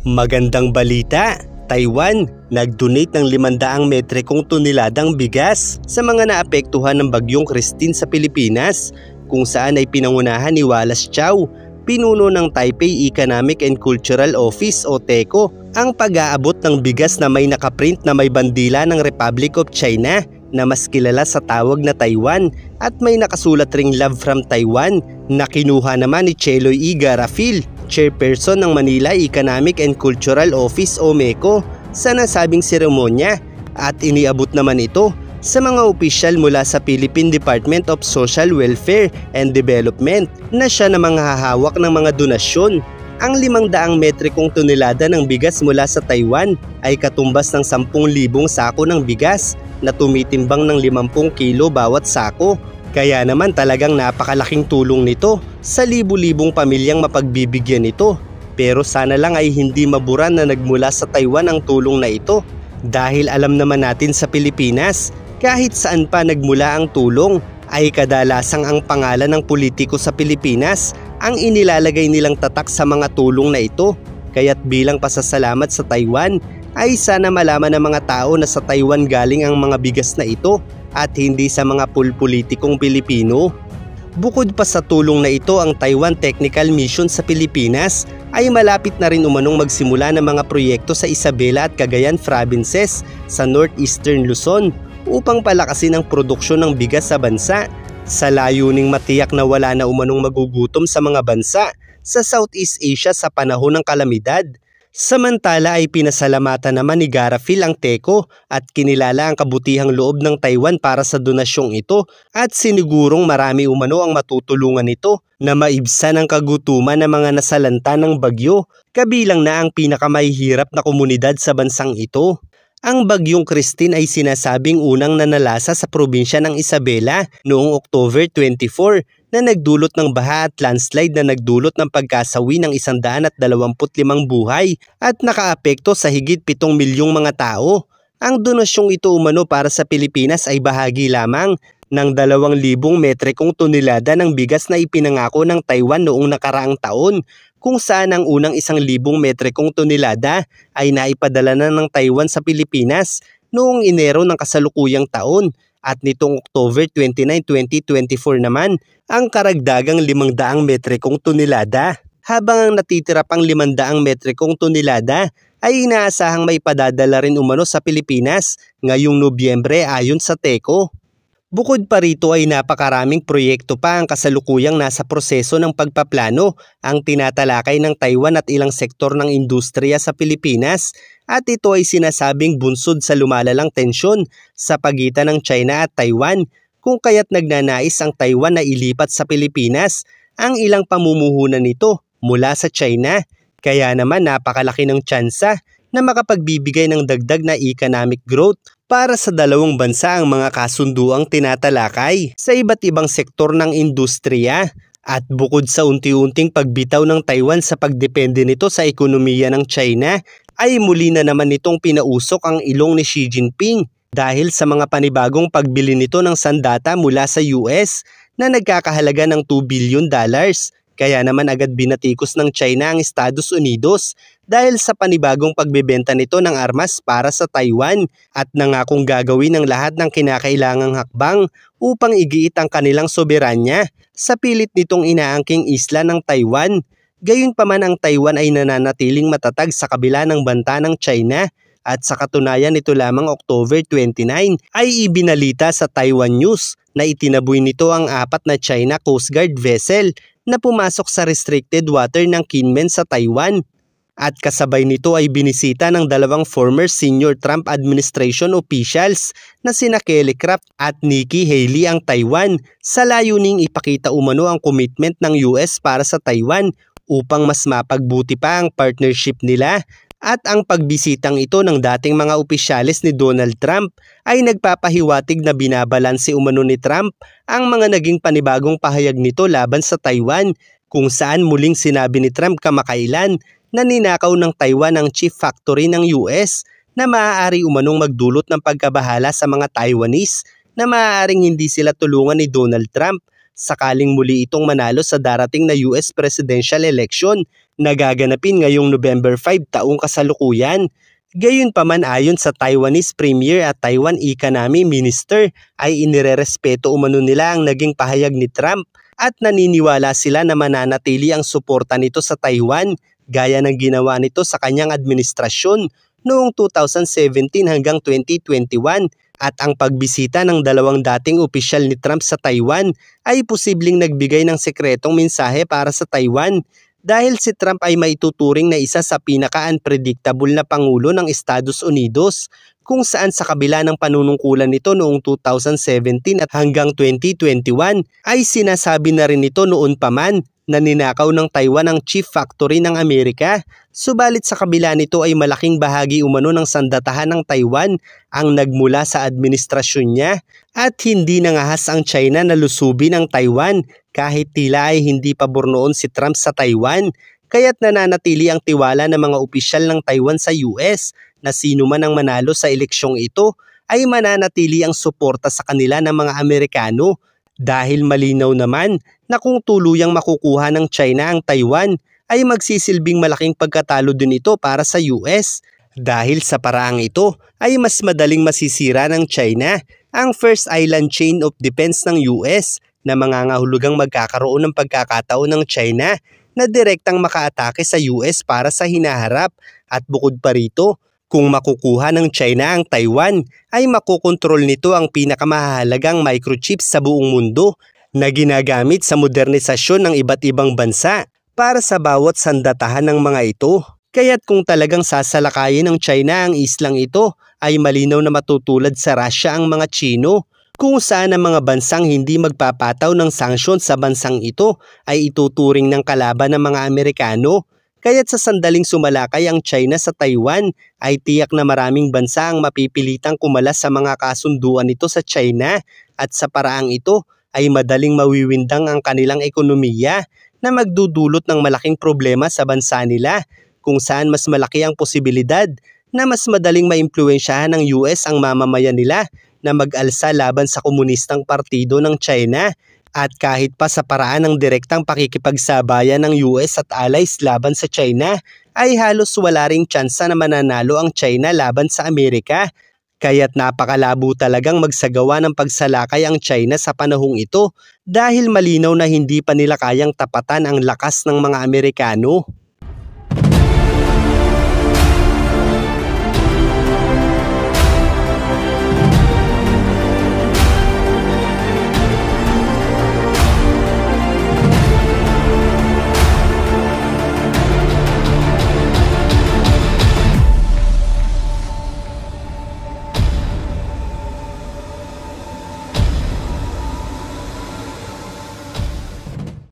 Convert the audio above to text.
Magandang balita! Taiwan, nag-donate ng 500 metrikong toneladang bigas sa mga naapektuhan ng Bagyong Christine sa Pilipinas, kung saan ay pinangunahan ni Wallace Chow, pinuno ng Taipei Economic and Cultural Office o TECO, ang pag-aabot ng bigas na may nakaprint na may bandila ng Republic of China na mas kilala sa tawag na Taiwan at may nakasulat ring Love from Taiwan na kinuha naman ni Cheloy E. Garafil, chairperson ng Manila Economic and Cultural Office o MECO, sa nasabing seremonya, at iniabot naman ito sa mga opisyal mula sa Philippine Department of Social Welfare and Development na siya namang hahawak ng mga donasyon. Ang 500 metrikong tonelada ng bigas mula sa Taiwan ay katumbas ng 10,000 sako ng bigas na tumitimbang ng 50 kilo bawat sako. Kaya naman talagang napakalaking tulong nito sa libu-libong pamilyang mapagbibigyan nito. Pero sana lang ay hindi mabura na nagmula sa Taiwan ang tulong na ito. Dahil alam naman natin sa Pilipinas, kahit saan pa nagmula ang tulong, ay kadalasang ang pangalan ng politiko sa Pilipinas ang inilalagay nilang tatak sa mga tulong na ito. Kaya't bilang pasasalamat sa Taiwan, ay sana malaman ng mga tao na sa Taiwan galing ang mga bigas na ito at hindi sa mga pulpolitikong Pilipino. Bukod pa sa tulong na ito, ang Taiwan Technical Mission sa Pilipinas ay malapit na rin umanong magsimula ng mga proyekto sa Isabela at Cagayan provinces sa northeastern Luzon upang palakasin ang produksyon ng bigas sa bansa, sa layuning matiyak na wala na umanong magugutom sa mga bansa sa Southeast Asia sa panahon ng kalamidad. Samantala ay pinasalamatan naman ni Garafil ang TECO at kinilala ang kabutihang loob ng Taiwan para sa donasyong ito at sinigurong marami umano ang matutulungan nito na maibsan ang kagutuman ng mga nasalanta ng bagyo, kabilang na ang pinakamahihirap na komunidad sa bansang ito. Ang Bagyong Christine ay sinasabing unang nanalasa sa probinsya ng Isabela noong October 24 na nagdulot ng baha at landslide na nagdulot ng pagkasawi ng 125 buhay at nakaapekto sa higit 7 milyong mga tao. Ang donasyong ito umano para sa Pilipinas ay bahagi lamang ng 2,000 metrikong tonelada ng bigas na ipinangako ng Taiwan noong nakaraang taon, kung saan ang unang 1,000 metrikong tonelada ay naipadala na ng Taiwan sa Pilipinas noong Enero ng kasalukuyang taon, at nitong October 29, 2024 naman ang karagdagang 500 metrikong tonelada, habang ang natitira pang 500 metrikong tonelada ay inaasahang may padadala rin umano sa Pilipinas ngayong Nobyembre ayon sa TECO. Bukod pa rito ay napakaraming proyekto pa ang kasalukuyang nasa proseso ng pagpaplano ang tinatalakay ng Taiwan at ilang sektor ng industriya sa Pilipinas, at ito ay sinasabing bunsod sa lumalalang tensyon sa pagitan ng China at Taiwan, kung kaya't nagnanais ang Taiwan na ilipat sa Pilipinas ang ilang pamumuhunan nito mula sa China. Kaya naman napakalaki ng tsansa na makapagbibigay ng dagdag na economic growth para sa dalawang bansa ang mga kasunduang tinatalakay sa iba't ibang sektor ng industriya. At bukod sa unti-unting pagbitaw ng Taiwan sa pagdepende nito sa ekonomiya ng China, ay muli na naman nitong pinausok ang ilong ni Xi Jinping dahil sa mga panibagong pagbili nito ng sandata mula sa US na nagkakahalaga ng $2 billion. Kaya naman agad binatikos ng China ang Estados Unidos dahil sa panibagong pagbebenta nito ng armas para sa Taiwan, at nangakong gagawin ang lahat ng kinakailangang hakbang upang igiit ang kanilang soberanya sa pilit nitong inaangking isla ng Taiwan. Gayunpaman ang Taiwan ay nananatiling matatag sa kabila ng banta ng China, at sa katunayan nito lamang October 29 ay ibinalita sa Taiwan News na itinaboy nito ang 4 na China Coast Guard vessel na pumasok sa restricted water ng Kinmen sa Taiwan. At kasabay nito ay binisita ng 2 former senior Trump administration officials na sina Kelly Craft at Nikki Haley ang Taiwan, sa layuning ipakita umano ang commitment ng US para sa Taiwan upang mas mapagbuti pa ang partnership nila. At ang pagbisitang ito ng dating mga opisyalis ni Donald Trump ay nagpapahiwatig na binabalanse umano ni Trump ang mga naging panibagong pahayag nito laban sa Taiwan, kung saan muling sinabi ni Trump kamakailan na ninakaw ng Taiwan ang chip factory ng US na maaari umanong magdulot ng pagkabahala sa mga Taiwanese na maaaring hindi sila tulungan ni Donald Trump sakaling muli itong manalo sa darating na US presidential election na gaganapin ngayong November 5 taong kasalukuyan. Gayunpaman ayon sa Taiwanese Premier at Taiwan Economy Minister ay inirerespeto umano nila ang naging pahayag ni Trump at naniniwala sila na mananatili ang suporta nito sa Taiwan gaya ng ginawa nito sa kanyang administrasyon noong 2017 hanggang 2021 at ang pagbisita ng dalawang dating opisyal ni Trump sa Taiwan ay posibleng nagbigay ng sekretong mensahe para sa Taiwan dahil si Trump ay maituturing na isa sa pinaka-unpredictable na pangulo ng Estados Unidos kung saan sa kabila ng panunungkulan nito noong 2017 at hanggang 2021 ay sinasabi na rin nito noon pa man na ninakaw ng Taiwan ang chip factory ng Amerika. Subalit sa kabila nito ay malaking bahagi umano ng sandatahan ng Taiwan ang nagmula sa administrasyon niya at hindi nangahas ang China na lusubin ang Taiwan kahit tila ay hindi pabor noon si Trump sa Taiwan. Kaya't nananatili ang tiwala ng mga opisyal ng Taiwan sa US na sino man ang manalo sa eleksyong ito ay mananatili ang suporta sa kanila ng mga Amerikano dahil malinaw naman na kung tuluyang makukuha ng China ang Taiwan ay magsisilbing malaking pagkatalo din ito para sa US dahil sa paraang ito ay mas madaling masisira ng China ang first island chain of defense ng US na mangangahulugang magkakaroon ng pagkakataon ng China na direktang makaatake sa US para sa hinaharap at bukod pa rito, kung makukuha ng China ang Taiwan ay makokontrol nito ang pinakamahalagang microchips sa buong mundo na ginagamit sa modernisasyon ng iba't ibang bansa para sa bawat sandatahan ng mga ito. Kaya't kung talagang sasalakayin ng China ang islang ito ay malinaw na matutulad sa Russia ang mga Chino kung saan ang mga bansang hindi magpapataw ng sanksyon sa bansang ito ay ituturing ng kalaban ng mga Amerikano. Kaya't sa sandaling sumalakay ang China sa Taiwan ay tiyak na maraming bansa ang mapipilitang kumalas sa mga kasunduan nito sa China at sa paraang ito ay madaling mawiwindang ang kanilang ekonomiya na magdudulot ng malaking problema sa bansa nila kung saan mas malaki ang posibilidad na mas madaling maimpluwensyahan ng US ang mamamayan nila na mag-alsa laban sa komunistang partido ng China. At kahit pa sa paraan ng direktang pakikipagsabayan ng US at allies laban sa China, ay halos wala ring tsansa na mananalo ang China laban sa Amerika. Kaya't napakalabo talagang magsagawa ng pagsalakay ang China sa panahong ito dahil malinaw na hindi pa nila kayang tapatan ang lakas ng mga Amerikano.